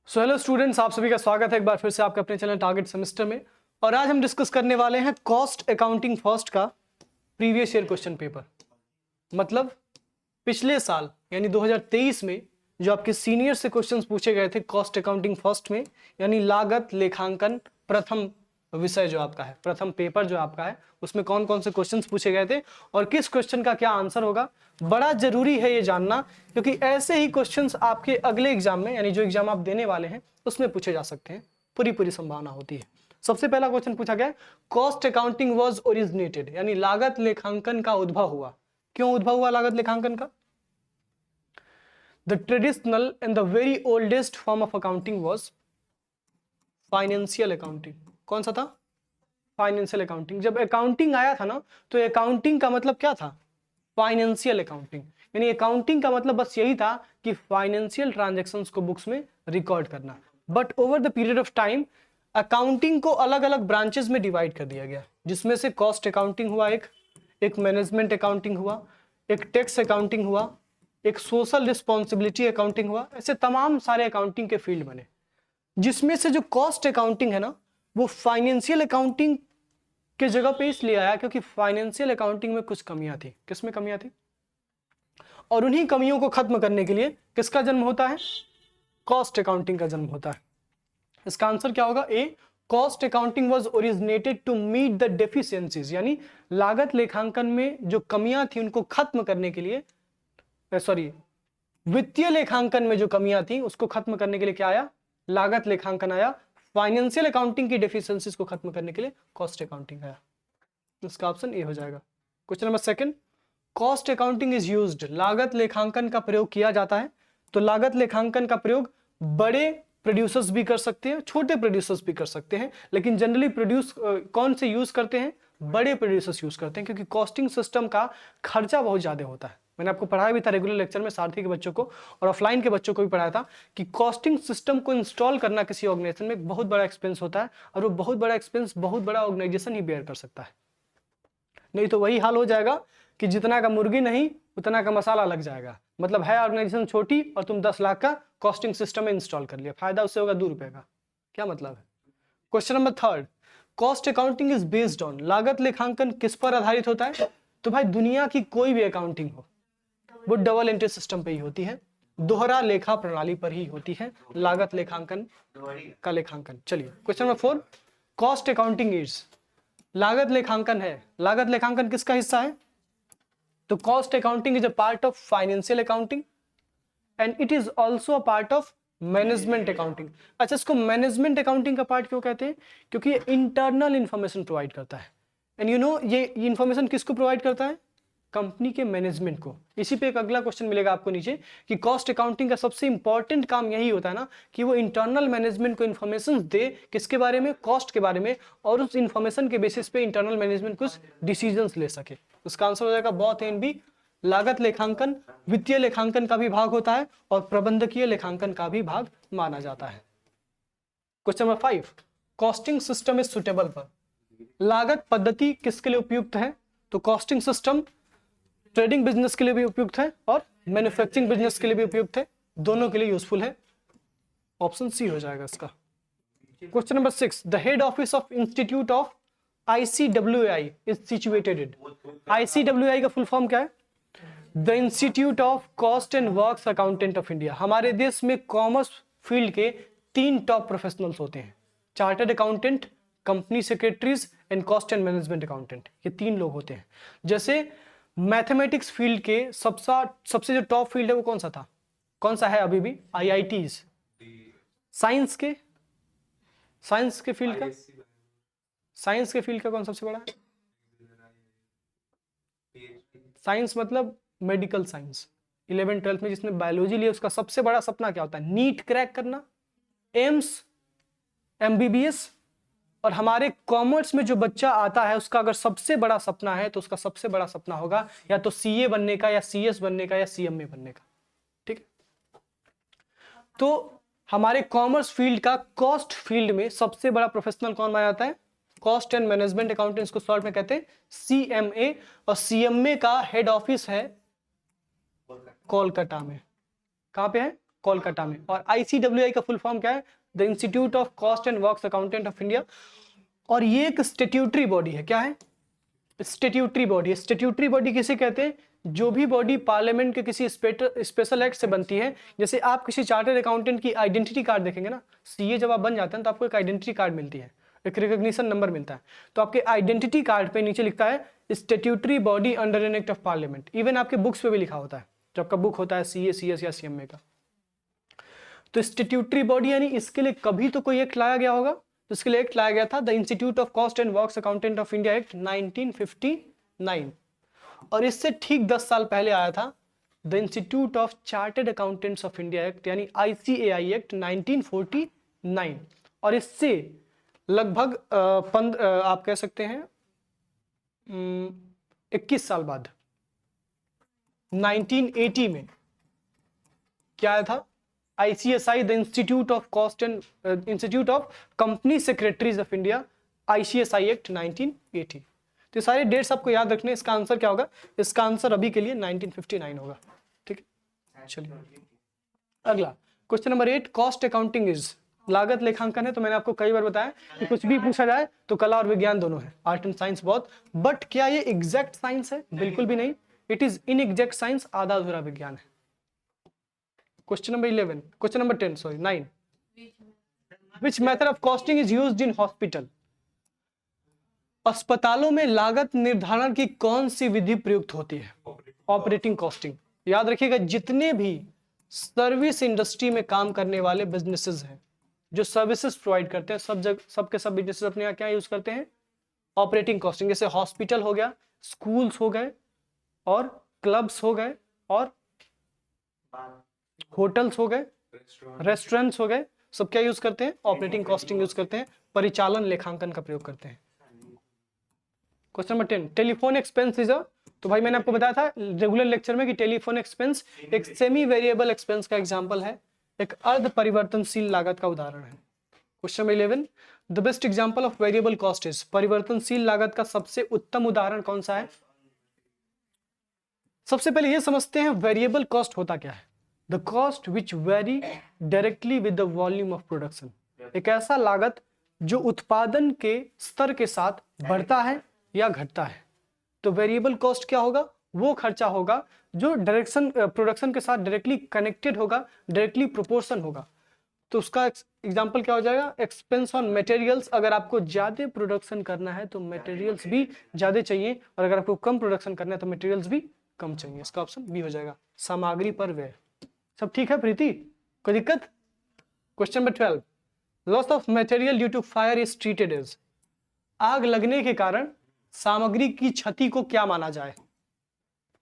So hello students, आप सभी का स्वागत है एक बार फिर से आपके अपने चैनल टारगेट सेमेस्टर में। और आज हम डिस्कस करने वाले हैं कॉस्ट अकाउंटिंग फर्स्ट का प्रीवियस ईयर क्वेश्चन पेपर। मतलब पिछले साल यानी 2023 में जो आपके सीनियर से क्वेश्चंस पूछे गए थे कॉस्ट अकाउंटिंग फर्स्ट में, यानी लागत लेखांकन प्रथम विषय जो आपका है, प्रथम पेपर जो आपका है, उसमें कौन कौन से क्वेश्चंस पूछे गए थे और किस क्वेश्चन का क्या आंसर होगा, बड़ा जरूरी है ये जानना, क्योंकि ऐसे ही क्वेश्चंस आपके अगले एग्जाम में यानी जो एग्जाम आप देने वाले हैं उसमें पूछे जा सकते हैं। पूरी संभावना होती है। सबसे पहला क्वेश्चन पूछा गया, कॉस्ट अकाउंटिंग वाज ओरिजिनेटेड, यानी लागत लेखांकन का उद्भव हुआ। क्यों उद्भव हुआ लागत लेखांकन का? The traditional and the very oldest form of accounting was financial accounting. कौन सा था? Financial accounting. जब अकाउंटिंग आया था ना, तो अकाउंटिंग का मतलब क्या था? Financial accounting. यानी अकाउंटिंग का मतलब बस यही था कि फाइनेंशियल ट्रांजैक्शंस को बुक्स में रिकॉर्ड करना। But over the period of time accounting को अलग अलग ब्रांचेस में डिवाइड कर दिया गया, जिसमें से कॉस्ट अकाउंटिंग हुआ, एक मैनेजमेंट अकाउंटिंग हुआ, एक टैक्स अकाउंटिंग हुआ, एक सोशल रिस्पॉन्सिबिलिटी अकाउंटिंग हुआ। ऐसे तमाम सारे अकाउंटिंग के फील्ड बने, जिसमें से जो कॉस्ट अकाउंटिंग है ना, वो फाइनेंशियल अकाउंटिंग के जगह पे इसलिए आया क्योंकि फाइनेंशियल अकाउंटिंग में कुछ कमियां थी। किसमें कमियां थी? और उन्हीं कमियों को खत्म करने के लिए किसका जन्म होता है? कॉस्ट अकाउंटिंग का जन्म होता है। इसका आंसर क्या होगा? A, cost accounting was originated to meet the deficiencies, यानी लागत लेखांकन में जो कमियां थी उनको खत्म करने के लिए, सॉरी, वित्तीय लेखांकन में जो कमियां थी उसको खत्म करने के लिए क्या आया? लागत लेखांकन आया। फाइनेंशियल अकाउंटिंग की डेफिशिएंसीज को खत्म करने के लिए कॉस्ट अकाउंटिंग आया। इसका ऑप्शन ए हो जाएगा। Question number second, cost accounting is used, लागत लेखांकन का प्रयोग किया जाता है। तो लागत लेखांकन का प्रयोग बड़े प्रोड्यूसर्स भी कर सकते हैं, छोटे प्रोड्यूसर्स भी कर सकते हैं, लेकिन जनरली प्रोड्यूस कौन से यूज करते हैं? बड़े प्रोड्यूसर्स यूज करते हैं, क्योंकि कॉस्टिंग सिस्टम का खर्चा बहुत ज्यादा होता है। मैंने आपको पढ़ाया भी था रेगुलर लेक्चर में, सारथी के बच्चों को और ऑफलाइन के बच्चों को भी पढ़ाया था कि कॉस्टिंग सिस्टम को इंस्टॉल करना किसी ऑर्गेनाइजेशन में एक बहुत बड़ा एक्सपेंस होता है, और वो बहुत बड़ा एक्सपेंस बहुत बड़ा ऑर्गेनाइजेशन ही बेयर कर सकता है। नहीं तो वही हाल हो जाएगा कि जितना का मुर्गी नहीं उतना का मसाला लग जाएगा। मतलब है ऑर्गेनाइजेशन छोटी और तुम 10 लाख का कॉस्टिंग सिस्टम में इंस्टॉल कर लिया, फायदा उससे होगा 2 रुपए का। क्या मतलब है? Question number third, cost accounting is based on, लागत लेखांकन किस पर आधारित होता है? तो भाई दुनिया की कोई भी अकाउंटिंग हो वो डबल एंट्री सिस्टम पे ही होती है, दोहरा लेखा प्रणाली पर ही होती है लागत लेखांकन का लेखांकन। चलिए question number 4, cost accounting is, लागत लेखांकन है, लागत लेखांकन किसका हिस्सा है? तो cost accounting is a part of financial accounting and it is also a part of management accounting. अच्छा, इसको मैनेजमेंट अकाउंटिंग का पार्ट क्यों कहते हैं? क्योंकि ये इंटरनल इंफॉर्मेशन प्रोवाइड करता है। एंड यू नो ये इंफॉर्मेशन किसको प्रोवाइड करता है? कंपनी के मैनेजमेंट को। इसी पे एक अगला क्वेश्चन मिलेगा आपको नीचे कि कॉस्ट अकाउंटिंग का सबसे इंपॉर्टेंट काम यही होता है ना कि वो इंटरनल मैनेजमेंट को इंफॉर्मेशन दे, किसके बारे में? कॉस्ट के बारे में, और उस इंफॉर्मेशन के बेसिस पे इंटरनल मैनेजमेंट कुछ डिसीजंस ले सके। उसका आंसर हो जाएगा बोथ एंड बी। लागत लेखांकन वित्तीय लेखांकन का भी भाग होता है और प्रबंधकीय लेखांकन का भी भाग माना जाता है। Question number 5, costing system is suitable for, लागत पद्धति किसके लिए उपयुक्त है? तो कॉस्टिंग सिस्टम ट्रेडिंग बिजनेस के लिए भी उपयुक्त है और मैन्युफैक्चरिंग बिजनेस के लिए भी उपयुक्त है, दोनों के लिए यूजफुल है। ऑप्शन सी हो जाएगा इसका। Question number 6, the head office of institute of ICWI is situated in, ICWI का फुल फॉर्म क्या है? The institute of cost and works accountant of India. हमारे देश में कॉमर्स फील्ड के 3 टॉप प्रोफेशनल्स होते हैं, chartered accountant, company secretaries and cost and management accountant. ये 3 लोग होते हैं। जैसे मैथमेटिक्स फील्ड के सबसे जो टॉप फील्ड है वो कौन सा था, कौन सा है अभी भी? IITs। साइंस के फील्ड का, साइंस के फील्ड का कौन सबसे बड़ा है? साइंस मतलब मेडिकल साइंस। 11th-12th में जिसने बायोलॉजी लिया उसका सबसे बड़ा सपना क्या होता है? नीट क्रैक करना, एम्स, MBBS। और हमारे कॉमर्स में जो बच्चा आता है उसका अगर सबसे बड़ा सपना है तो उसका सबसे बड़ा सपना होगा या तो CA बनने का, या CS बनने का, या CMA बनने का। ठीक है, तो हमारे कॉमर्स फील्ड का कॉस्ट फील्ड में सबसे बड़ा प्रोफेशनल कौन माना जाता है? कॉस्ट एंड मैनेजमेंट अकाउंटेंट को शॉर्ट में कहते हैं CMA। और CMA का हेड ऑफिस है कोलकाता में। कहां पे है? कोलकाता में। और ICWI का फुल फॉर्म क्या है? The institute of cost and works accountant of India. और ये एक स्टेट्यूटरी बॉडी है। क्या है? स्टेट्यूटरी बॉडी है। स्टेट्यूटरी बॉडी किसे कहते हैं? जो भी बॉडी पार्लियामेंट के किसी स्पेशल एक्ट से बनती है। जैसे आप किसी चार्टर्ड अकाउंटेंट की आइडेंटिटी कार्ड देखेंगे ना, सीए जब आप बन जाते हैं तो आपको एक आइडेंटिटी कार्ड मिलती है, एक रिकॉग्निशन नंबर मिलता है। तो आपके आइडेंटिटी कार्ड पे नीचे लिखता है statutory body under an act of parliament. Even आपके बुक्स पे भी लिखा होता है, जो आपका बुक होता है सीए, सीएस या सीएमए का। तो स्टेट्यूटरी बॉडी यानी इसके लिए कभी तो कोई एक्ट लाया गया होगा, तो इसके लिए एक्ट लाया गया था the institute of cost and works accountant of India act 1959। और इससे ठीक 10 साल पहले आया था the institute of chartered accountants of India act यानी ICAI एक्ट 1949। और इससे लगभग आप कह सकते हैं 21 साल बाद 1980 में क्या आया था? ICSI the institute of cost and institute of company secretaries of India, ICSI act 1980। तो सारे डेट्स आपको याद रखने। इसका आंसर क्या होगा? इसका आंसर अभी के लिए 1959 होगा। ठीक है, चलिए अगला question number 8, cost accounting is, लागत लेखांकन है। तो मैंने आपको कई बार बताया कि कुछ भी पूछा जाए तो कला और विज्ञान दोनों है, आर्ट एंड साइंस बहुत। बट क्या ये एग्जैक्ट साइंस है? बिल्कुल भी नहीं। इट इज इनएग्जैक्ट साइंस, आधा अधूरा विज्ञान है। Question number 11, question number 10 sorry 9, which method of costing is used in hospital. अस्पतालों में लागत निर्धारण की कौन सी विधि प्रयुक्त होती है? Operating costing. याद रखिएगा, जितने भी सर्विस इंडस्ट्री में काम करने वाले बिजनेसेस हैं, जो सर्विसेज प्रोवाइड करते हैं, सबके सब बिजनेसेस अपने यहाँ क्या यूज करते हैं? Operating costing. जैसे हॉस्पिटल हो गया, स्कूल्स हो गए, और क्लब्स हो गए, और होटल्स हो गए, रेस्टोरेंट्स हो गए, सब क्या यूज करते हैं? ऑपरेटिंग कॉस्टिंग यूज करते हैं, परिचालन लेखांकन का प्रयोग करते हैं। Question number 10, telephone expense is a, तो भाई मैंने आपको बताया था रेगुलर लेक्चर में कि टेलीफोन एक्सपेंस एक सेमी वेरिएबल एक्सपेंस का एग्जांपल है, एक अर्ध परिवर्तनशील लागत का उदाहरण है। Question number 11, the best example of variable cost is, परिवर्तनशील लागत का सबसे उत्तम उदाहरण कौन सा है? सबसे पहले ये समझते हैं वेरिएबल कॉस्ट होता क्या है। The cost which very directly with the volume of production, एक ऐसा लागत जो उत्पादन के स्तर के साथ बढ़ता है या घटता है। तो वेरिएबल कॉस्ट क्या होगा? वो खर्चा होगा जो प्रोडक्शन के साथ डायरेक्टली कनेक्टेड होगा, डायरेक्टली प्रोपोर्शन होगा। तो उसका एग्जांपल क्या हो जाएगा? Expense on materials. अगर आपको ज्यादा प्रोडक्शन करना है तो मटेरियल्स भी ज्यादा चाहिए, और अगर आपको कम प्रोडक्शन करना है तो मटेरियल्स भी कम चाहिए। इसका ऑप्शन बी हो जाएगा, सामग्री पर व्यय। सब ठीक है प्रीति, कोई दिक्कत? Question number 12, loss of material due to fire is treated as, आग लगने के कारण सामग्री की क्षति को क्या माना जाए?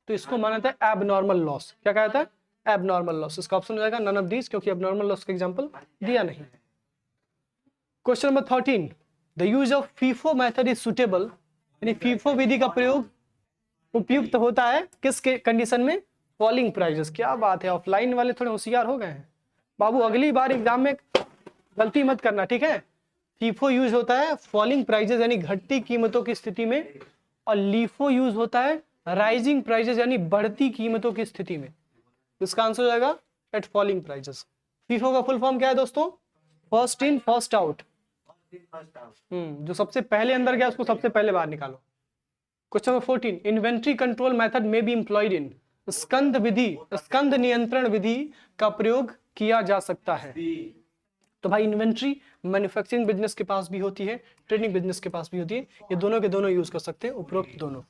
तो इसको माना जाता है एबनॉर्मल लॉस। क्या कहता है? Abnormal loss. इसका ऑप्शन हो जाएगा नन ऑफ दीज, क्योंकि एबनॉर्मल लॉस का एग्जांपल दिया नहीं। Question number 13, the use of FIFO method is suitable, यानी फीफो विधि का प्रयोग उपयुक्त होता है किस कंडीशन में? Falling prices. क्या बात है, ऑफलाइन वाले थोड़े होशियार हो गए हैं बाबू, अगली बार एग्जाम में गलती मत करना, ठीक है? फीफो यूज होता है फॉलिंग प्राइजेस यानी घटती कीमतों की स्थिति में, और लीफो यूज होता है राइजिंग प्राइजेस यानी बढ़ती कीमतों की स्थिति में। इसका आंसर हो जाएगा एट फॉलिंग प्राइजेस। फीफो का फुल फॉर्म क्या है दोस्तों? First in first out. जो सबसे पहले अंदर गया उसको सबसे पहले बाहर निकालो। Question number 14, inventory control method में बी एम्प्लॉयड इन, स्कंद विधि, स्कंद नियंत्रण विधि का प्रयोग किया जा सकता है। तो भाई इन्वेंट्री मैन्युफैक्चरिंग बिजनेस के पास भी होती है, ट्रेडिंग बिजनेस के पास भी होती है, ये दोनों के दोनों यूज कर सकते हैं, उपरोक्त दोनों।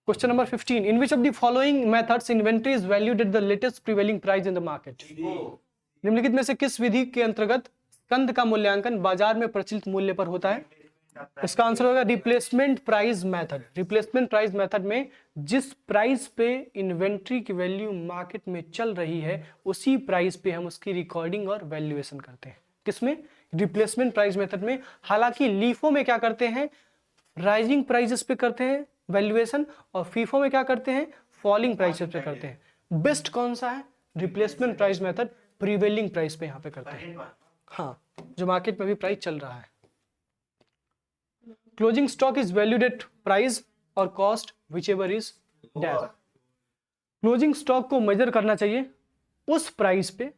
Question number 15, in which of the following methods inventory is valued at the latest prevailing price in the market, निम्नलिखित में से किस विधि के अंतर्गत स्कंद का मूल्यांकन बाजार में प्रचलित मूल्य पर होता है? इसका आंसर होगा replacement price method. Replacement price method में जिस प्राइस पे इन्वेंट्री की वैल्यू मार्केट में चल रही है उसी प्राइस पे हम उसकी रिकॉर्डिंग और वैल्यूएशन करते हैं। किसमें? रिप्लेसमेंट प्राइस मेथड में। हालांकि लीफो में क्या करते हैं? राइजिंग प्राइसेस पे करते हैं वैल्यूएशन, और फीफो में क्या करते हैं? फॉलिंग प्राइसेस पे करते हैं। बेस्ट कौन सा है? Replacement price method, prevailing price पे यहाँ पे करते हैं, हाँ, जो मार्केट में भी प्राइस चल रहा है। Closing stock is valued at price और cost whichever is dash. Closing stock को मेजर करना चाहिए उस प्राइस पे,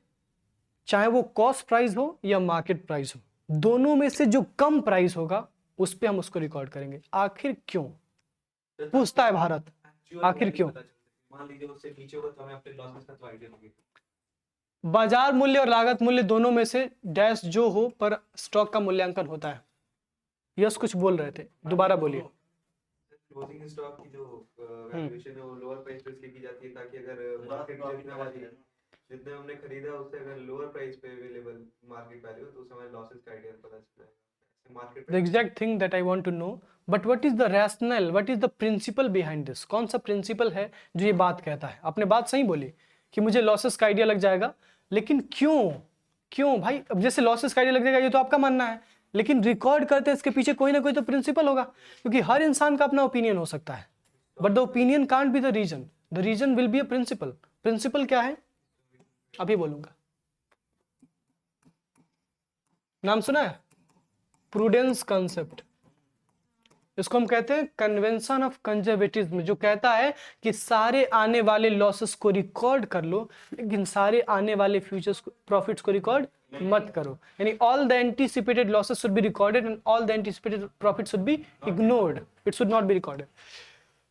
चाहे वो कॉस्ट प्राइस हो या मार्केट प्राइस हो, दोनों में से जो कम प्राइस होगा उस पे हम उसको रिकॉर्ड करेंगे। आखिर क्यों पूछता है भारत, आखिर क्यों? मान लीजिए उससे नीचे होगा तो हमें अपने लॉसेस का तो आइडिया होगी। बाजार मूल्य और लागत मूल्य दोनों में से डैश जो हो पर स्टॉक का मूल्यांकन होता है। यस कुछ बोल रहे थे, दोबारा बोलिए। क्लोजिंग स्टॉक की जो वैल्यूएशन है वो लोअर प्राइस पे इसलिए की जाती है ताकि अगर मार्केट जितना वाली जितने हमने खरीदा उससे अगर लोअर प्राइस पे अवेलेबल मार्केट वैल्यू तो हमें लॉसेस का आइडिया पता चलता है। The exact thing that I want to know, but what is the rationale, what is the principle behind this? कौन सा प्रिंसिपल है जो ये बात कहता है? आपने बात सही बोली कि मुझे लॉसेस का आइडिया लग जाएगा, लेकिन क्यों भाई? अब जैसे लॉसेस का आइडिया लग जाएगा ये तो आपका मानना है, लेकिन रिकॉर्ड करते हैं इसके पीछे कोई ना कोई तो प्रिंसिपल होगा, क्योंकि हर इंसान का अपना ओपिनियन हो सकता है, but the opinion can't be the reason will be a principle. Principle क्या है अभी बोलूंगा। नाम सुना है? प्रूडेंस कॉन्सेप्ट, इसको हम कहते हैं कन्वेंशन ऑफ कंजर्वेटिज्म, जो कहता है कि सारे आने वाले लॉसेस को रिकॉर्ड कर लो लेकिन सारे आने वाले फ्यूचर्स प्रॉफिट्स को रिकॉर्ड मत करो। यानी all the anticipated losses should be recorded and all the anticipated profit should be ignored, it should not be recorded.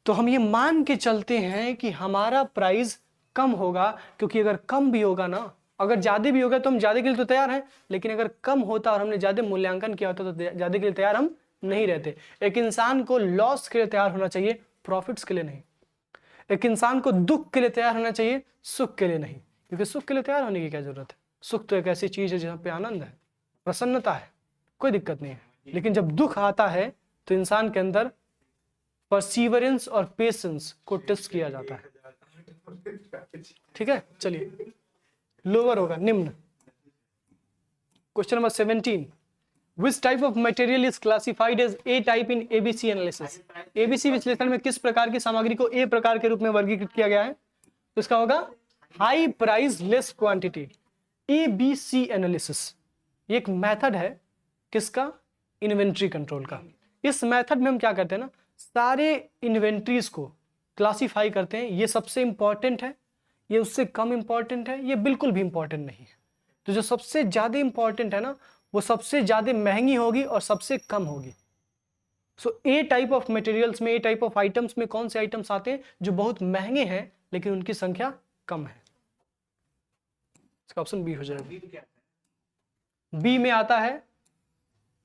तो हम ये मान के चलते हैं कि हमारा प्राइस कम होगा, क्योंकि अगर कम भी होगा ना, अगर ज्यादा भी होगा तो हम ज्यादा के लिए तो तैयार हैं, लेकिन अगर कम होता और हमने ज्यादा मूल्यांकन किया होता तो ज्यादा के लिए तैयार हम नहीं रहते। एक इंसान को लॉस के लिए तैयार होना चाहिए, प्रॉफिट्स के लिए नहीं। एक इंसान को दुख के लिए तैयार होना चाहिए, सुख के लिए नहीं, क्योंकि सुख के लिए तैयार होने की क्या जरूरत है? सुख तो एक ऐसी चीज है जहाँ पे आनंद है, प्रसन्नता है, कोई दिक्कत नहीं है। लेकिन जब दुख आता है तो इंसान के अंदर परसीवरेंस और पेशेंस को टेस्ट किया जाता है। ठीक है, चलिए लोअर होगा, निम्न। Question number 17, Which type of material is classified as A type in ABC analysis? ABC विश्लेषण में किस प्रकार की सामग्री को A प्रकार के रूप में वर्गीकृत किया गया है? तो इसका होगा high price less quantity, ABC analysis. ये एक मेथड है किसका? इन्वेंट्री कंट्रोल का। इस मेथड में हम क्या करते हैं ना, सारे इन्वेंट्रीज को क्लासीफाई करते हैं, ये सबसे इंपॉर्टेंट है, ये उससे कम इंपॉर्टेंट है, ये बिल्कुल भी इंपॉर्टेंट नहीं है। तो जो सबसे ज्यादा इंपॉर्टेंट है ना वो सबसे ज्यादा महंगी होगी और सबसे कम होगी। सो ए टाइप ऑफ मटेरियल्स में, ए टाइप ऑफ आइटम्स में कौन से आइटम्स आते हैं जो बहुत महंगे हैं लेकिन उनकी संख्या कम है? इसका ऑप्शन बी हो जाएगा। बी में आता है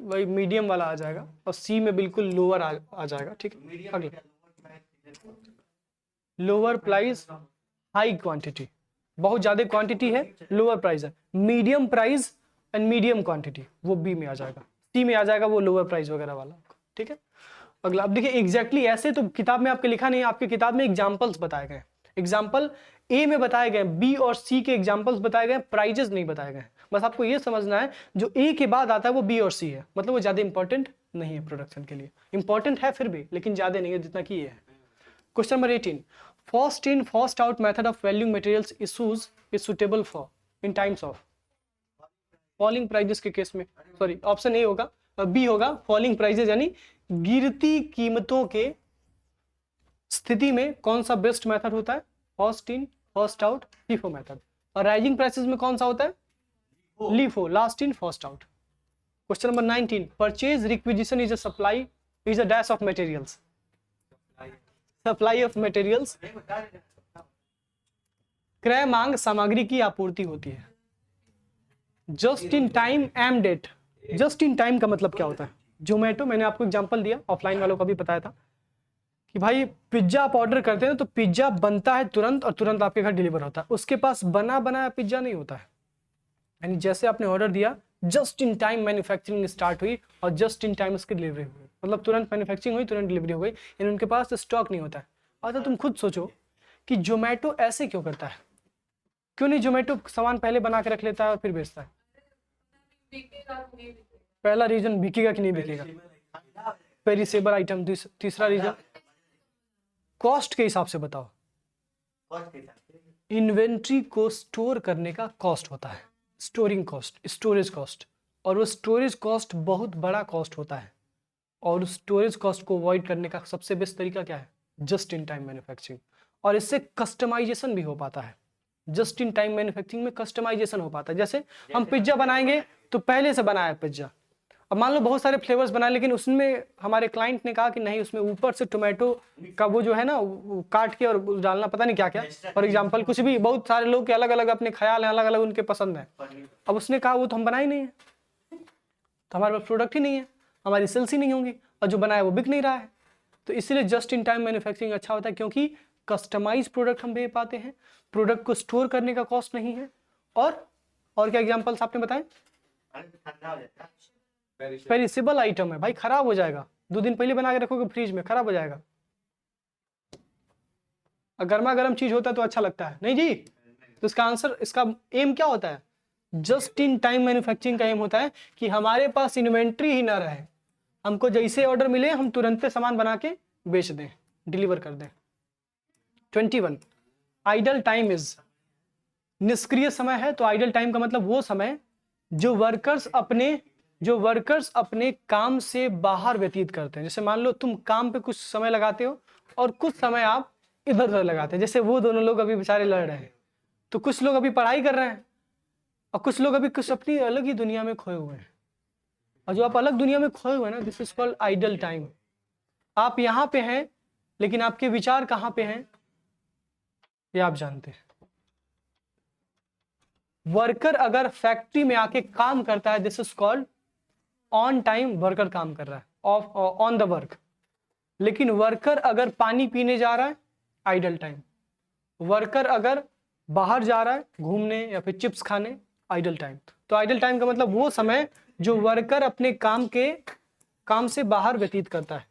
वही मीडियम वाला आ जाएगा, और सी में बिल्कुल लोअर आ जाएगा। ठीक है, अगला लोअर प्राइस हाई क्वांटिटी, बहुत ज्यादा क्वांटिटी है, लोअर प्राइस है। Medium price and medium quantity वो बी में आ जाएगा। सी में आ जाएगा वो लोअर प्राइस वगैरह वाला। ठीक है, अगला। अब देखिए एग्जैक्टली ऐसे तो किताब में आपके लिखा नहीं है, आपके किताब में एग्जांपल्स बताए गए। एग्जांपल ए में बताए गए, बी और सी के एग्जांपल्स बताए गए, प्राइजेस नहीं बताए गए। बस आपको ये समझना है जो ए के बाद आता है वो बी और सी है, मतलब वो ज्यादा इंपॉर्टेंट नहीं है प्रोडक्शन के लिए। इंपॉर्टेंट है फिर भी, लेकिन ज्यादा नहीं है जितना कि ये है। Question number 18, first in first out method of valuing materials issues is suitable for in times of falling prices के केस में। सॉरी, ऑप्शन ए होगा, बी होगा फॉलिंग प्राइजेस, यानी गिरती कीमतों के स्थिति में कौन सा बेस्ट मेथड होता है? First in first out, FIFO method. और राइजिंग प्राइसेस में कौन सा होता है? LIFO, last in first out. Question number 19, purchase requisition is a supply is a dash of materials. Supply of materials, क्रय मांग सामग्री की आपूर्ति होती है। Just in time M date, just in time का मतलब क्या होता है? जोमेटो, मैंने आपको एग्जांपल दिया, ऑफलाइन वालों का भी बताया था कि भाई पिज्जा आप ऑर्डर करते हैं तो पिज्जा बनता है तुरंत और तुरंत आपके घर डिलीवर होता है, उसके पास बना बनाया पिज्जा नहीं होता है। यानी जैसे आपने ऑर्डर दिया just in time manufacturing start हुई और जस्ट इन टाइम उसकी डिलीवरी हुई, मतलब तुरंत मैन्युफैक्चरिंग हुई तुरंत डिलीवरी हो गई, यानी उनके पास स्टॉक नहीं होता है। अच्छा तुम खुद सोचो कि जोमेटो ऐसे क्यों करता है? क्यों नहीं जोमेटो सामान पहले बना के रख लेता है और फिर बेचता है? पहला रीजन बिकेगा कि नहीं बिकेगा, पेरिसेबल आइटम। तीसरा रीजन कॉस्ट के हिसाब से बताओ, इन्वेंट्री को स्टोर करने का कॉस्ट होता है, स्टोरिंग कॉस्ट, स्टोरेज कॉस्ट, और वो स्टोरेज कॉस्ट बहुत बड़ा कॉस्ट होता है। और स्टोरेज कॉस्ट को अवॉइड करने का सबसे बेस्ट तरीका क्या है? जस्ट इन टाइम मैन्युफैक्चरिंग, और इससे कस्टमाइजेशन भी हो पाता है। जस्ट इन टाइम मैन्युफैक्चरिंग में कस्टमाइजेशन हो पाता है। जैसे हम पिज्जा बनाएंगे तो पहले से बनाया पिज्जा, अब मान लो बहुत सारे फ्लेवर्स बनाए, लेकिन उसमें हमारे क्लाइंट ने कहा कि नहीं, उसमें ऊपर से टोमेटो का वो जो है ना वो काट के और डालना, पता नहीं क्या क्या, फॉर एग्जांपल कुछ भी, बहुत सारे लोग के अलग अलग अपने ख्याल हैं, अलग अलग उनके पसंद है। अब उसने कहा वो तो हम बनाए नहीं है, तो हमारे पास प्रोडक्ट ही नहीं है, हमारी सेल्स ही नहीं होंगी, और जो बनाया वो बिक नहीं रहा है। तो इसीलिए जस्ट इन टाइम मैन्युफैक्चरिंग अच्छा होता है, क्योंकि कस्टमाइज प्रोडक्ट हम दे पाते हैं, प्रोडक्ट को स्टोर करने का कॉस्ट नहीं है। और क्या एग्जांपल्स आपने बताए? पेरिसेबल आइटम है भाई, खराब हो जाएगा, 2 दिन पहले बना के रखोगे फ्रिज में, खराब हो जाएगा। गर्मा गर्म चीज होता है तो अच्छा लगता है, नहीं जी? तो इसका आंसर, इसका एम क्या होता है? जस्ट इन टाइम मैन्युफैक्चरिंग का एम होता है कि हमारे पास इन्वेंट्री ही ना रहे, हमको जैसे ऑर्डर मिले हम तुरंत सामान बना के बेच दें, डिलीवर कर दें। 21 आइडल टाइम इज, निष्क्रिय समय है। तो आइडल टाइम का मतलब वो समय जो वर्कर्स अपने काम से बाहर व्यतीत करते हैं। जैसे मान लो तुम काम पे कुछ समय लगाते हो और कुछ समय आप इधर उधर लगाते हैं, जैसे वो दोनों लोग अभी बेचारे लड़ रहे हैं, तो कुछ लोग अभी पढ़ाई कर रहे हैं और कुछ लोग अभी कुछ अपनी अलग ही दुनिया में खोए हुए हैं। और जो आप अलग दुनिया में खोए हुए हैं ना, this is called idle time. आप यहाँ पे हैं लेकिन आपके विचार कहाँ पे हैं ये आप जानते हैं। वर्कर अगर फैक्ट्री में आके काम करता है, this is called on time, worker काम कर रहा है, ऑन द वर्क। लेकिन वर्कर अगर पानी पीने जा रहा है, आइडल टाइम। वर्कर अगर बाहर जा रहा है घूमने या फिर चिप्स खाने, आइडल टाइम। तो आइडल टाइम का मतलब वो समय जो वर्कर अपने काम से बाहर व्यतीत करता है।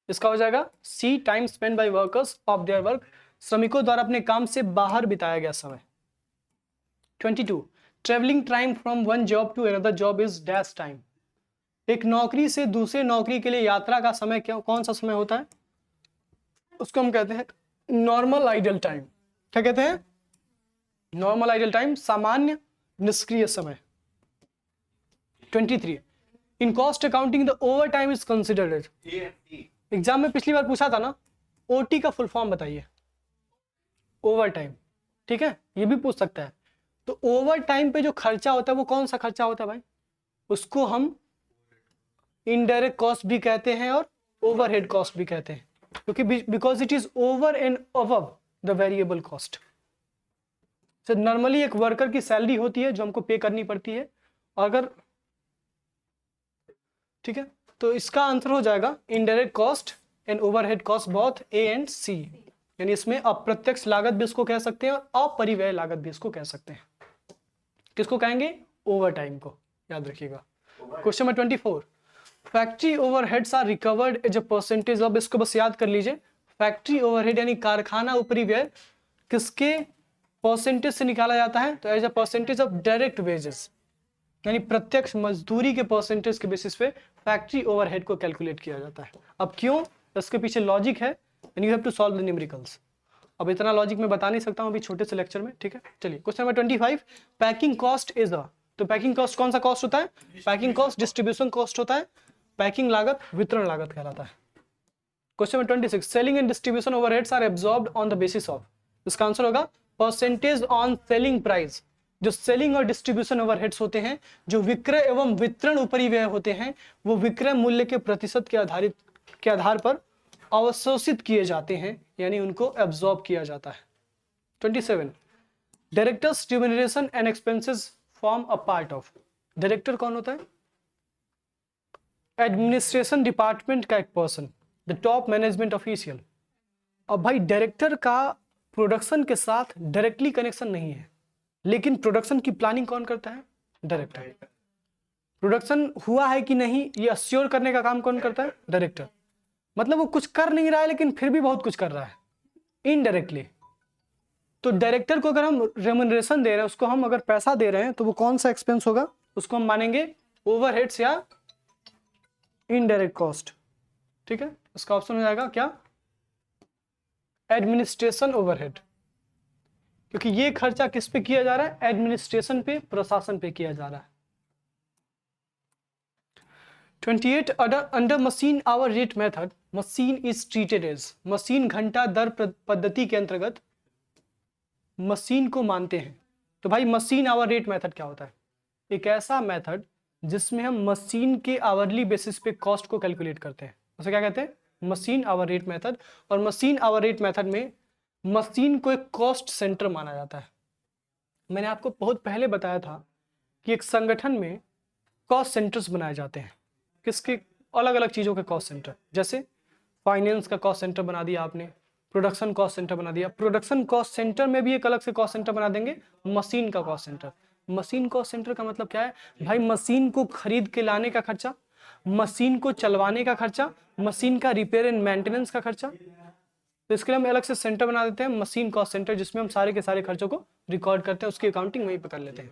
इसका हो जाएगा C, time spend by workers of their work, श्रमिकों द्वारा अपने काम से बाहर बिताया गया समय। 22 travelling time from one job to another job is dash time. एक नौकरी से दूसरे नौकरी के लिए यात्रा का समय कौन सा समय होता है? उसको हम कहते हैं नॉर्मल आइडल टाइम। क्या कहते हैं? नॉर्मल आइडल टाइम, सामान्य निष्क्रिय समय। 23 in cost accounting the over time is considered. Exam में पिछली बार पूछा था ना, ओटी का फुल फॉर्म बताइए। ओवर टाइम, ठीक है, ये भी पूछ सकता है। तो ओवर टाइम पे जो खर्चा होता है वो कौन सा खर्चा होता है भाई? उसको हम इनडायरेक्ट कॉस्ट भी कहते हैं और ओवरहेड कॉस्ट भी कहते हैं, क्योंकि because it is over and above the variable cost. तो नॉर्मली एक वर्कर की सैलरी होती है जो हमको पे करनी पड़ती है, अगर ठीक है, तो इसका आंसर हो जाएगा indirect cost and overhead cost both A and C. यानी इसमें अप्रत्यक्ष लागत भी इसको कह सकते हैं और अपरिव्यय लागत भी इसको कह सकते हैं। किसको कहेंगे? ओवर टाइम को, याद रखिएगा। Question number 24 factory overheads are recovered as a percentage of, इसको बस याद कर लीजिए। फैक्ट्री ओवरहेड यानी कारखाना उपरिव्यय किसके परसेंटेज से निकाला जाता है? तो as a percentage of direct wages, यानी प्रत्यक्ष मजदूरी के परसेंटेज के बेसिस पे फैक्ट्री ओवरहेड को कैलकुलेट किया जाता है। अब क्यों? इसके पीछे लॉजिक है, and you have to solve the numericals. अब इतना लॉजिक मैं बता नहीं सकता हूं अभी छोटे से लेक्चर में, ठीक है। चलिए question number 25 packing cost is the, तो पैकिंग कॉस्ट कौन सा कॉस्ट होता है? पैकिंग कॉस्ट डिस्ट्रीब्यूशन कॉस्ट होता है, पैकिंग लागत वितरण लागत कहलाता है। Question number 26 selling and distribution overheads are absorbed on the basis of, इसका आंसर होगा परसेंटेज ऑन सेलिंग प्राइस। जो सेलिंग और डिस्ट्रीब्यूशन ओवरहेड्स होते हैं, जो विक्रय एवं वितरण उपरिव्यय होते हैं, वो विक्रय मूल्य के प्रतिशत के आधार पर अवशोषित किए जाते हैं, यानी उनको एब्जॉर्ब किया जाता है। 27 directors remuneration and expenses form a part of, director कौन होता है? एडमिनिस्ट्रेशन डिपार्टमेंट का एक person, the top management official. अब भाई डायरेक्टर का प्रोडक्शन के साथ डायरेक्टली कनेक्शन नहीं है, लेकिन प्रोडक्शन की प्लानिंग कौन करता है? डायरेक्टर। प्रोडक्शन हुआ है कि नहीं ये अश्योर करने का काम कौन करता है? डायरेक्टर। मतलब वो कुछ कर नहीं रहा है लेकिन फिर भी बहुत कुछ कर रहा है इनडायरेक्टली। तो डायरेक्टर को अगर हम रेम्यूनरेशन दे रहे हैं, उसको हम अगर पैसा दे रहे हैं, तो वो कौन सा एक्सपेंस होगा? उसको हम मानेंगे ओवरहेड्स या इनडायरेक्ट कॉस्ट, ठीक है। उसका ऑप्शन हो जाएगा क्या? एडमिनिस्ट्रेशन ओवरहेड, क्योंकि ये खर्चा किस पे किया जा रहा है? एडमिनिस्ट्रेशन पे, प्रशासन पे किया जा रहा है। 28 under machine hour rate method machine is treated as, machine घंटा दर पद्धति के अंतर्गत मशीन को मानते हैं। तो भाई मशीन आवर रेट मेथड क्या होता है? एक ऐसा मेथड जिसमें हम मशीन के आवरली बेसिस पे कॉस्ट को कैलकुलेट करते हैं, उसे क्या कहते हैं? Machine hour rate method. और मशीन आवर रेट मेथड में मशीन को एक कॉस्ट सेंटर माना जाता है। मैंने आपको बहुत पहले बताया था कि एक संगठन में कॉस्ट सेंटर्स बनाए जाते हैं। किसके? अलग अलग चीज़ों के कॉस्ट सेंटर, जैसे फाइनेंस का कॉस्ट सेंटर बना दिया आपने, प्रोडक्शन कॉस्ट सेंटर बना दिया। प्रोडक्शन कॉस्ट सेंटर में भी एक अलग से कॉस्ट सेंटर बना देंगे, मशीन का cost centre. Machine cost centre का मतलब क्या है भाई? मशीन को खरीद के लाने का खर्चा, मशीन को चलवाने का खर्चा, मशीन का रिपेयर एंड मेंटेनेंस का खर्चा। तो इसके लिए हम अलग से सेंटर बना देते हैं, मशीन कॉस्ट सेंटर, जिसमें हम सारे के सारे खर्चों को रिकॉर्ड करते हैं, उसकी अकाउंटिंग वहीं पर कर लेते हैं।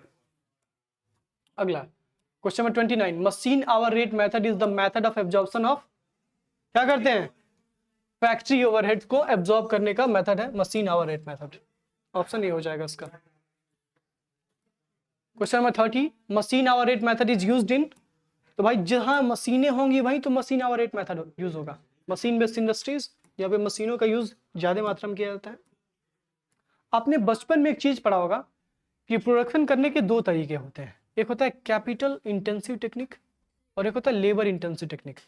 अगला question number 29, machine hour rate method is the method of absorption of, क्या करते हैं? फैक्ट्री ओवरहेड्स को एब्जॉर्ब करने का मेथड है machine hour rate method. Option A हो जाएगा इसका। Question number 30, machine hour rate method is used in, तो भाई जहां मशीनें होंगी वहीं तो machine hour rate method use होगा। मशीन बेस्ड इंडस्ट्रीज, यहाँ पे मशीनों का यूज ज्यादा मात्रा में किया जाता है। आपने बचपन में एक चीज पढ़ा होगा कि प्रोडक्शन करने के दो तरीके होते हैं, एक होता है कैपिटल इंटेंसिव टेक्निक और एक होता है labour intensive technique.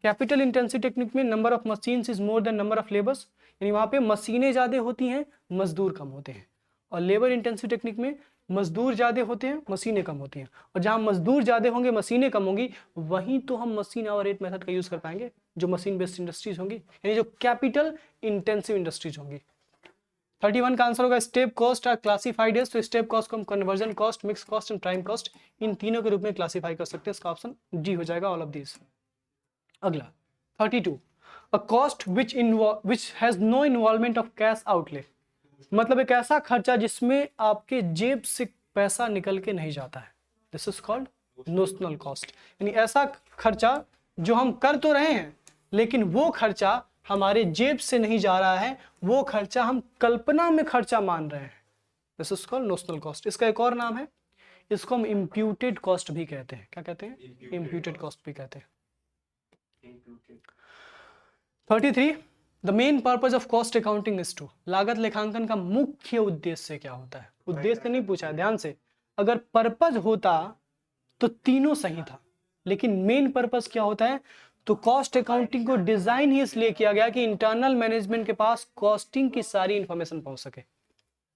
Capital intensive technique में number of machines is more than number of labours, यानी वहां पे मशीनें ज्यादा होती हैं, मजदूर कम होते हैं। और लेबर इंटेंसिव टेक्निक में मजदूर ज्यादा होते हैं, मशीनें कम होती हैं। और जहां मजदूर ज्यादा होंगे, मशीनें कम होंगी, वहीं तो हम मशीन आवर रेट मेथड का यूज कर पाएंगे, जो मशीन बेस्ड इंडस्ट्रीज होंगी, यानी जो कैपिटल इंटेंसिव इंडस्ट्रीज होंगी। 31 का आंसर होगा step cost are classified as. तो स्टेप कॉस्ट को हम conversion cost, mix cost and prime cost, इन तीनों के रूप में क्लासिफाई कर सकते हैं। इसका ऑप्शन डी हो जाएगा, ऑल ऑफ दिस। अगला 32, a cost which has no involvement of cash outlay, मतलब एक ऐसा खर्चा जिसमें आपके जेब से पैसा निकल के नहीं जाता है, this is called notional cost. यानी ऐसा खर्चा जो हम कर तो रहे हैं लेकिन वो खर्चा हमारे जेब से नहीं जा रहा है, वो खर्चा हम कल्पना में खर्चा मान रहे हैं, this is called notional cost. इसका एक और नाम है, इसको हम इम्प्यूटेड कॉस्ट भी कहते हैं। क्या कहते हैं? इम्प्यूटेड कॉस्ट भी कहते हैं। 33, the main purpose of cost accounting is to, लागत लेखांकन का मुख्य उद्देश्य क्या होता है? उद्देश्य नहीं पूछा है, ध्यान से। अगर पर्पज होता तो तीनों सही था, लेकिन मेन पर्पज क्या होता है? तो कॉस्ट अकाउंटिंग को डिजाइन ही इसलिए किया गया कि इंटरनल मैनेजमेंट के पास कॉस्टिंग की सारी इंफॉर्मेशन पहुंच सके।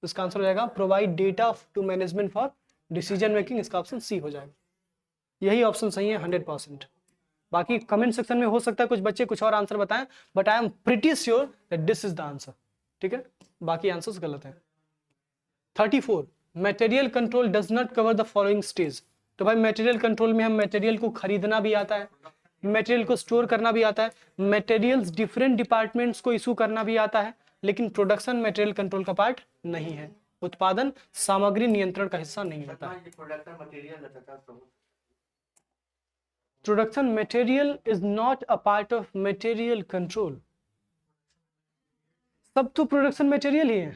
इसका आंसर हो जाएगा provide data to management for decision making. इसका ऑप्शन सी हो जाएगा, यही ऑप्शन सही है 100%। बाकी कमेंट सेक्शन में हो सकता है कुछ बच्चे कुछ और आंसर बताएं, but I am pretty sure that this is the answer. ठीक है, बाकी आंसर्स गलत हैं। 34, material control does not cover the following stage. तो भाई मटेरियल कंट्रोल में हम मटेरियल को खरीदना भी आता है, मटेरियल को स्टोर करना भी आता है, मटेरियल्स डिफरेंट डिपार्टमेंट्स को इशू करना भी आता है, लेकिन प्रोडक्शन मटेरियल कंट्रोल का पार्ट नहीं है। उत्पादन सामग्री नियंत्रण का हिस्सा नहीं होता है। Production material is not a part of material control. सब तो प्रोडक्शन मटेरियल ही है,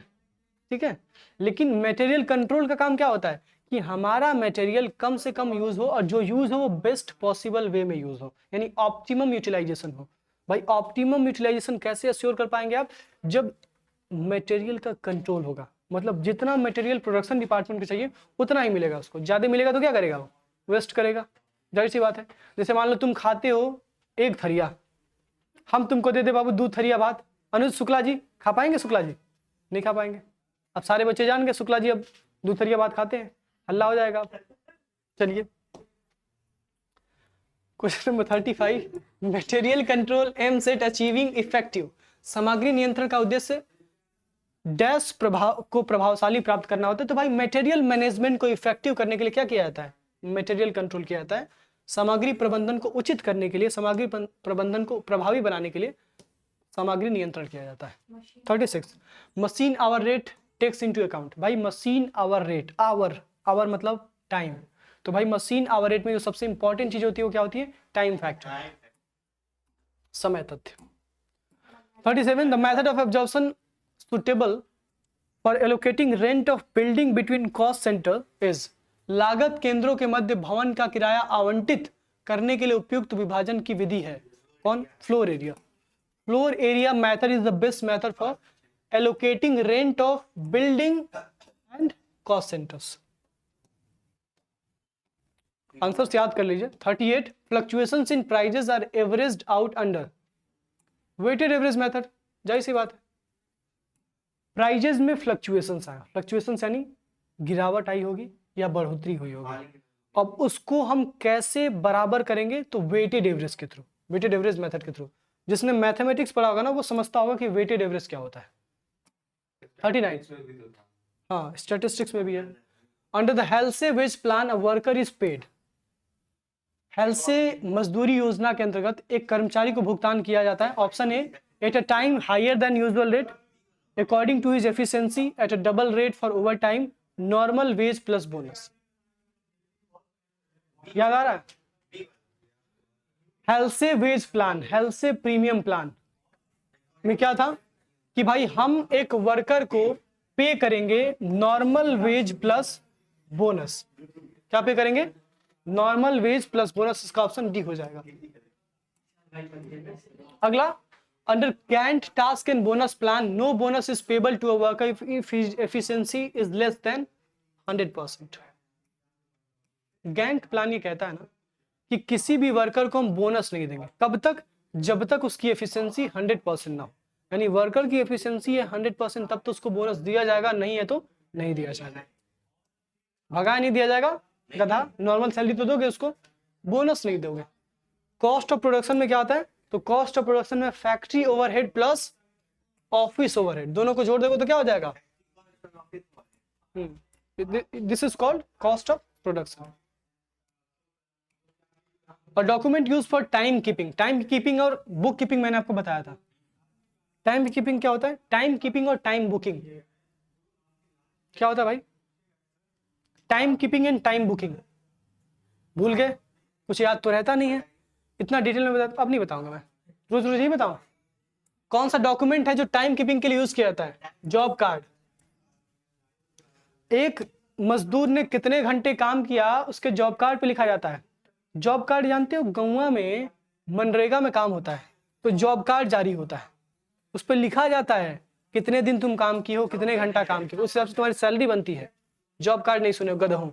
ठीक है, लेकिन मटेरियल कंट्रोल का काम क्या होता है कि हमारा मटेरियल कम से कम यूज हो और जो यूज हो वो बेस्ट पॉसिबल वे में यूज हो, यानी ऑप्टिमम यूटिलाइजेशन हो। भाई ऑप्टिमम यूटिलाइजेशन कैसे अश्योर कर पाएंगे आप? जब मटेरियल का कंट्रोल होगा, मतलब जितना मटेरियल प्रोडक्शन डिपार्टमेंट को चाहिए उतना ही मिलेगा, उसको ज्यादा मिलेगा तो क्या करेगा वो? वेस्ट करेगा, जाहिर सी बात है। जैसे मान लो तुम खाते हो एक थरिया, हम तुमको दे दे बाबू 2 थरिया भात, अनुज शुक्ला जी खा पाएंगे? शुक्ला जी नहीं खा पाएंगे। अब सारे बच्चे जान गए शुक्ला जी अब 2 थरिया भात खाते हैं, हल्ला हो जाएगा। चलिए question number 35, material control aims at achieving effective. सामग्री नियंत्रण का उद्देश्य डैश प्रभावशाली प्राप्त करना होता है। तो भाई मटेरियल मैनेजमेंट को इफेक्टिव करने के लिए क्या किया जाता है? मटेरियल कंट्रोल किया जाता है। सामग्री प्रबंधन को उचित करने के लिए, सामग्री प्रबंधन को प्रभावी बनाने के लिए सामग्री नियंत्रण किया जाता है। 36, machine hour rate takes into account. भाई मशीन आवर रेट, आवर मतलब टाइम, तो भाई मशीन आवर रेट में जो सबसे इंपॉर्टेंट चीज होती है वो क्या होती है? टाइम फैक्टर, समय तथ्य। 37, the method of absorption suitable for allocating rent of building between cost centre is. लागत केंद्रों के मध्य भवन का किराया आवंटित करने के लिए उपयुक्त विभाजन की विधि है कौन? Floor area. Floor area method is the best method for allocating rent of building and cost centres. Answers याद कर लीजिए। 38 fluctuations in prices are averaged out under weighted average method. जाहिर सी बात है, प्राइजेस में फ्लक्चुएशंस आया, फ्लक्चुएशंस यानी गिरावट आई होगी या बढ़ोतरी हुई होगी। अब उसको हम कैसे बराबर करेंगे? तो वेटेड एवरेज के थ्रू, वेटेड एवरेज मेथड के थ्रू। जिसने मैथमेटिक्स पढ़ा होगा ना वो समझता होगा कि वेटेड एवरेज क्या होता है। 39 हाँ स्टैटिस्टिक्स में भी है। Under the Halsey wage plan a worker is paid. Halsey मजदूरी योजना के अंतर्गत एक कर्मचारी को भुगतान किया जाता है। Option A at a time higher than usual rate, according to his efficiency, at a double rate for overtime, normal wage plus bonus. याद आ रहा है? Halsey wage plan, Halsey premium plan में क्या था कि भाई हम एक वर्कर को पे करेंगे नॉर्मल वेज प्लस बोनस। क्या पे करेंगे? Normal wage plus bonus. इसका ऑप्शन डी हो जाएगा। अगला, under Gantt task and bonus plan no bonus is payable to a worker if efficiency is less than 100%। Gantt plan ये कहता है ना कि किसी भी वर्कर को हम बोनस नहीं देंगे। कब तक? जब तक उसकी एफिशिएंसी 100% ना हो। यानी वर्कर की एफिशिएंसी है 100% तब तो उसको बोनस दिया जाएगा, नहीं है तो नहीं दिया जाएगा। भगा नहीं दिया जाएगा, गधा। नॉर्मल सैलरी तो दोगे उसको, बोनस नहीं दोगे। कॉस्ट ऑफ प्रोडक्शन में क्या होता है? तो कॉस्ट ऑफ प्रोडक्शन में factory overhead plus office overhead दोनों को जोड़ दोगे तो क्या हो जाएगा? This is called cost of production. और document use for time keeping. Time keeping और बुक कीपिंग मैंने आपको बताया था। टाइम कीपिंग क्या होता है? टाइम कीपिंग और टाइम बुकिंग क्या होता है भाई? Time keeping and time booking भूल गए? कुछ याद तो रहता नहीं है। इतना डिटेल में बता, अब नहीं बताऊंगा मैं, रोज रोज ही बताऊं। कौन सा डॉक्यूमेंट है जो टाइम कीपिंग के लिए यूज किया जाता है? Job card. एक मजदूर ने कितने घंटे काम किया उसके जॉब कार्ड पे लिखा जाता है। जॉब कार्ड जानते हो, गाँव में मनरेगा में काम होता है तो जॉब कार्ड जारी होता है, उस पर लिखा जाता है कितने दिन तुम काम किए हो, कितने घंटा काम किए हो, उस हिसाब से तुम्हारी सैलरी बनती है। जॉब कार्ड नहीं सुने हो गधों।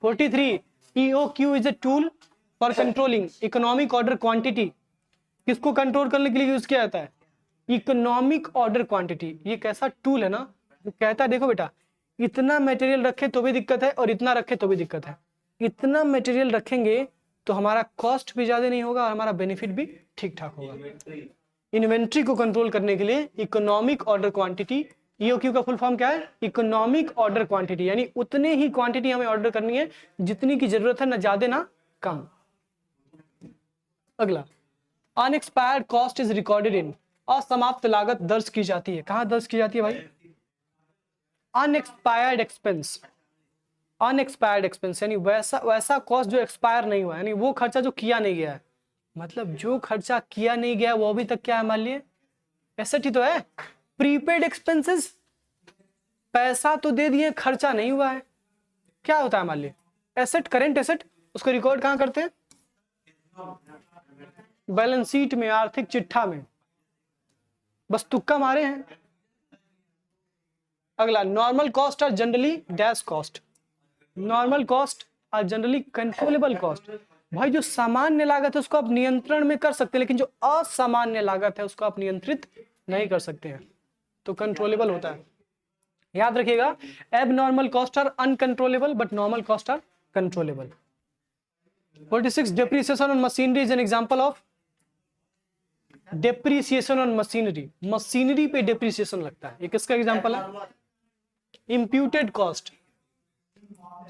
43 EOQ is a tool for controlling economic order quantity. किसको कंट्रोल करने के लिए यूज किया जाता है? Economic order quantity. ये कैसा टूल है ना, जो कहता है देखो बेटा इतना मटेरियल रखे तो भी दिक्कत है और इतना रखे तो भी दिक्कत है। इतना मटेरियल रखेंगे तो हमारा कॉस्ट भी ज्यादा नहीं होगा और हमारा बेनिफिट भी ठीक ठाक होगा। इन्वेंट्री को कंट्रोल करने के लिए इकोनॉमिक ऑर्डर क्वांटिटी। EOQ का फुल फॉर्म क्या है? इकोनॉमिक ऑर्डर क्वांटिटी, यानी उतने ही क्वांटिटी हमें ऑर्डर करनी है जितनी की जरूरत है, ना ज्यादा ना कम। अगला, unexpired cost is recorded in. असमाप्त लागत दर्ज की जाती है। कहां दर्ज की जाती है भाई? Unexpired expense. अनएक्सपायर्ड एक्सपेंस यानी वैसा कॉस्ट जो एक्सपायर नहीं हुआ, यानी वो खर्चा जो किया नहीं गया है। मतलब जो खर्चा किया नहीं गया वो अभी तक क्या है? मान लिए एसेट ही तो है। प्रीपेड एक्सपेंसेस, पैसा तो दे दिए, खर्चा नहीं हुआ है, क्या होता है? मान लिए एसेट, करेंट एसेट। उसको रिकॉर्ड कहां करते हैं? बैलेंस शीट में, आर्थिक चिट्ठा में। बस तुक्का मारे हैं। अगला, normal cost are generally dash cost. Normal cost are generally controllable cost. भाई जो सामान्य लागत है उसको आप नियंत्रण में कर सकते हैं, लेकिन जो असामान्य लागत है उसको आप नियंत्रित नहीं कर सकते हैं, तो कंट्रोलेबल होता है। याद रखिएगा, abnormal cost are uncontrollable but normal cost are controllable. 46 depreciation on machinery is an example of. Depreciation on machinery, machinery पे डेप्रिसिएशन लगता है, ये किसका एग्जांपल है? इंप्यूटेड कॉस्ट,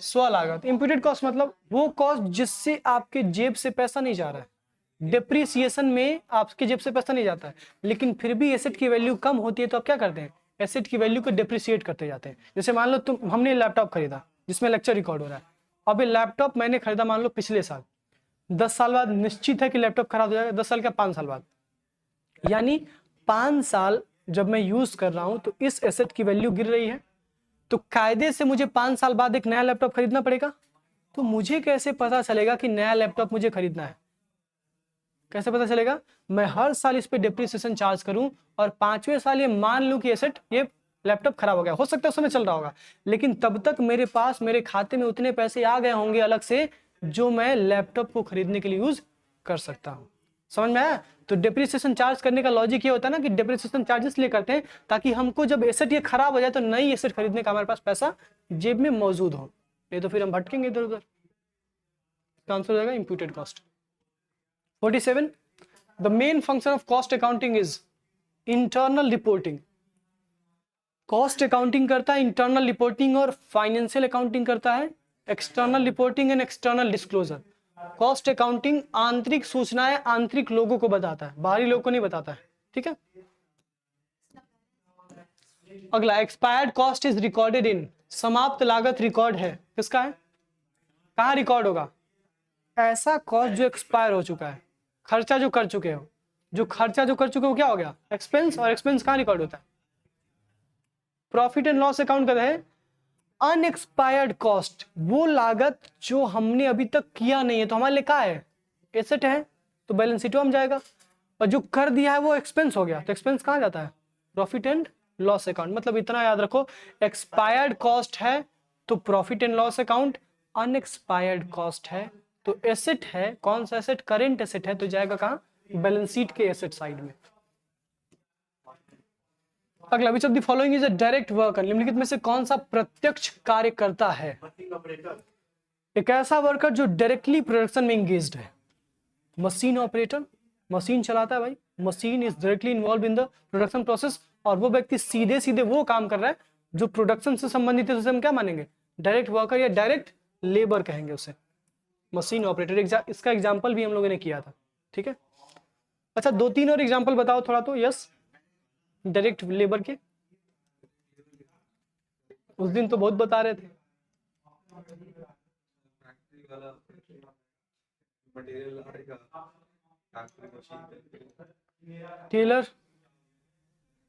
स्वलागत। इंप्यूटेड कॉस्ट मतलब वो कॉस्ट जिससे आपके जेब से पैसा नहीं जा रहा है। डेप्रिसिएशन में आपके जेब से पैसा नहीं जाता है, लेकिन फिर भी एसेट की वैल्यू कम होती है तो आप क्या करते हैं? एसेट की वैल्यू को डेप्रिसिएट करते जाते हैं। जैसे मान लो हमने लैपटॉप खरीदा जिसमें लेक्चर रिकॉर्ड हो रहा है। अब ये लैपटॉप मैंने खरीदा मान लो पिछले साल, 10 साल बाद निश्चित है कि लैपटॉप खराब हो जाएगा। 10 साल क्या, 5 साल बाद, यानी 5 साल जब मैं यूज कर रहा हूं तो इस एसेट की वैल्यू गिर रही है, तो कायदे से मुझे 5 साल बाद एक नया लैपटॉप खरीदना पड़ेगा। तो मुझे कैसे पता चलेगा कि नया लैपटॉप मुझे खरीदना है? कैसे पता चलेगा? मैं हर साल इस पे डेप्रिसिएशन चार्ज करूं और 5वें साल ये मान लूं कि एसेट ये लैपटॉप खराब हो गया, हो सकता है उस समय चल रहा होगा, लेकिन तब तक मेरे पास मेरे खाते में उतने पैसे आ गए होंगे अलग से जो मैं लैपटॉप को खरीदने के लिए यूज कर सकता हूँ। समझ में आया? तो डिप्रिसिएशन चार्ज करने का लॉजिक ये होता है ना कि डिप्रिसिएशन चार्जेस लिए करते हैं ताकि हमको जब एसेट ये खराब हो जाए तो नई एसेट खरीदने का हमारे पास पैसा जेब में मौजूद हो, नहीं तो फिर हम भटकेंगे इधर उधर। इसका आंसर हो जाएगा imputed cost. 47, the main function of cost accounting is internal reporting. Cost accounting करता है इंटरनल रिपोर्टिंग और फाइनेंशियल अकाउंटिंग करता है external reporting and external disclosure. Cost accounting आंतरिक सूचनाएं आंतरिक लोगों को बताता है, बाहरी लोगों को नहीं बताता है, ठीक है। अगला, एक्सपायर्ड कॉस्ट इज रिकॉर्डेड इन। समाप्त लागत रिकॉर्ड है, किसका है, कहाँ रिकॉर्ड होगा? ऐसा कॉस्ट जो एक्सपायर हो चुका है, खर्चा जो कर चुके हो, जो खर्चा जो कर चुके हो क्या हो गया? एक्सपेंस। और एक्सपेंस कहाँ रिकॉर्ड होता है? प्रॉफिट एंड लॉस अकाउंट का है अनएक्सपायर्ड कॉस्ट, वो लागत जो हमने अभी तक किया नहीं है, तो हमारे लिए क्या है? एसेट है, तो बैलेंस शीट में जाएगा। और जो कर दिया है वो एक्सपेंस हो गया, तो एक्सपेंस कहाँ जाता है? Profit and loss account. मतलब इतना याद रखो, एक्सपायर्ड कॉस्ट है तो profit and loss account, unexpired cost है तो एसेट है। कौन सा एसेट? करेंट एसेट है, तो जाएगा कहाँ? बैलेंस शीट के एसेट साइड में। अगला, which of the following is a direct worker. निम्नलिखित में से कौन सा प्रत्यक्ष कार्य करता है? एक ऐसा वर्कर जो डायरेक्टली प्रोडक्शन में इंगेज्ड है। मशीन ऑपरेटर, मशीन चलाता है भाई, machine is directly involve in the production process, और वो व्यक्ति सीधे सीधे वो काम कर रहा है जो प्रोडक्शन से संबंधित है, उसे हम क्या मानेंगे? डायरेक्ट वर्कर या डायरेक्ट लेबर कहेंगे उसे, मशीन ऑपरेटर। इसका एग्जाम्पल भी हम लोगों ने किया था, ठीक है। अच्छा, 2-3 और एग्जाम्पल बताओ थोड़ा तो। यस, डायरेक्ट लेबर के उस दिन तो बहुत बता रहे थे। फैक्ट्री वाला मटेरियल आएगा, factory machine. Tailor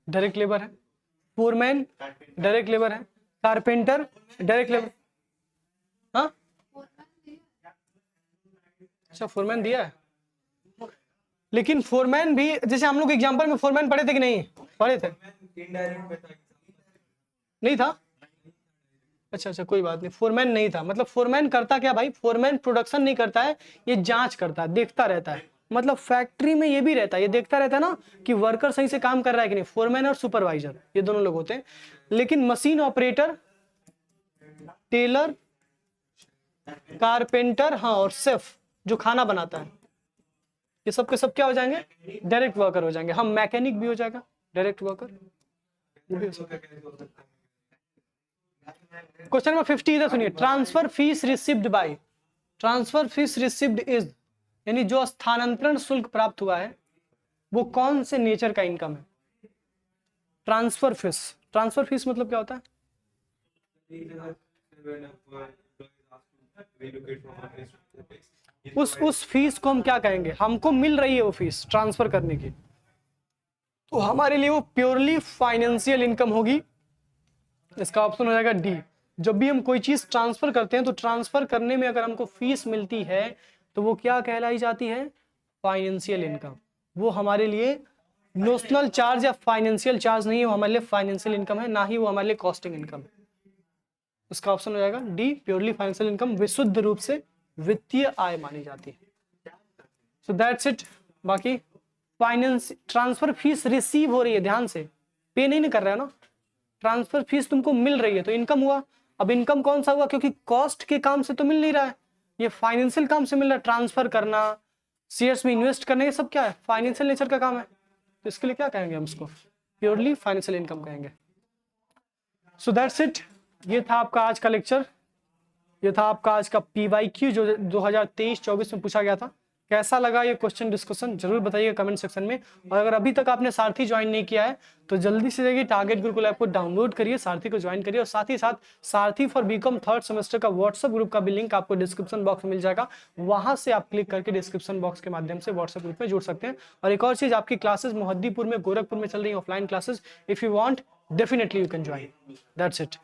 direct labour है, फोरमैन डायरेक्ट लेबर है, कारपेंटर डायरेक्ट लेबर। हाँ, अच्छा फोरमैन दिया है, लेकिन फोरमैन भी जैसे हम लोग एग्जांपल में फोरमैन पढ़े थे कि नहीं पढ़े थे? नहीं था। अच्छा, कोई बात नहीं, फोरमैन नहीं था। मतलब फोरमैन करता क्या भाई? फोरमैन प्रोडक्शन नहीं करता है, ये जांच करता है, देखता रहता है। मतलब फैक्ट्री में ये भी रहता है, ये देखता रहता है ना कि वर्कर सही से काम कर रहा है कि नहीं। फोरमैन और सुपरवाइजर ये दोनों लोग होते हैं। लेकिन मशीन ऑपरेटर, टेलर, कारपेंटर, हाँ, और शेफ जो खाना बनाता है, ये सब के सब क्या हो जाएंगे? डायरेक्ट वर्कर हो जाएंगे। हम मैकेनिक भी हो जाएगा डायरेक्ट वर्कर। क्वेश्चन नंबर 50 इधर सुनिए। Transfer fees received by. Transfer fees received is, यानी जो स्थानांतरण शुल्क प्राप्त हुआ है वो कौन से नेचर का इनकम है? Transfer fees. ट्रांसफर फीस मतलब क्या होता है? उस फीस को हम क्या कहेंगे? हमको मिल रही है वो फीस ट्रांसफर करने की, तो हमारे लिए वो प्योरली फाइनेंशियल इनकम होगी। इसका ऑप्शन हो जाएगा डी। जब भी हम कोई चीज ट्रांसफर करते हैं तो ट्रांसफर करने में अगर हमको फीस मिलती है तो वो क्या कहलाई जाती है? Financial income. वो हमारे लिए नोशनल चार्ज या फाइनेंशियल चार्ज नहीं है, वो हमारे लिए फाइनेंशियल इनकम है, ना ही वो हमारे लिए कॉस्टिंग इनकम है। इसका ऑप्शन हो जाएगा डी, प्योरली फाइनेंशियल इनकम विशुद्ध रूप से वित्तीय आय मानी जाती है। So that's it. बाकी फाइनेंस ट्रांसफर फीस रिसीव हो रही है, ध्यान से, पे नहीं कर रहा है ना, ट्रांसफर फीस तुमको मिल रही है तो इनकम हुआ। अब इनकम कौन सा हुआ? क्योंकि कॉस्ट के काम से तो मिल नहीं रहा है, ये फाइनेंशियल काम से मिल रहा है। ट्रांसफर करना, शेयर्स में इन्वेस्ट करना, ये सब क्या है? फाइनेंशियल नेचर का काम है। तो इसके लिए क्या कहेंगे हम इसको? प्योरली फाइनेंशियल इनकम कहेंगे। So that's it. ये था आपका आज का लेक्चर, ये था आपका आज का PYQ जो 2023-24 में पूछा गया था। कैसा लगा ये क्वेश्चन डिस्कशन जरूर बताइए कमेंट सेक्शन में। और अगर अभी तक आपने सारथी ज्वाइन नहीं किया है तो जल्दी से जाइए टारगेट गुरुकुल ऐप को डाउनलोड करिए, सारथी को ज्वाइन करिए, और साथ ही साथ सारथी फॉर बीकॉम 3rd सेमेस्टर का व्हाट्सएप ग्रुप का भी लिंक आपको डिस्क्रिप्शन बॉक्स में मिल जाएगा। वहां से आप क्लिक करके डिस्क्रिप्शन बॉक्स के माध्यम से व्हाट्सएप ग्रुप में जुड़ सकते हैं। और एक और चीज, आपकी क्लासेस मोहद्दीपुर में, गोरखपुर में चल रही है offline classes. If you want definitely you can join. That's it.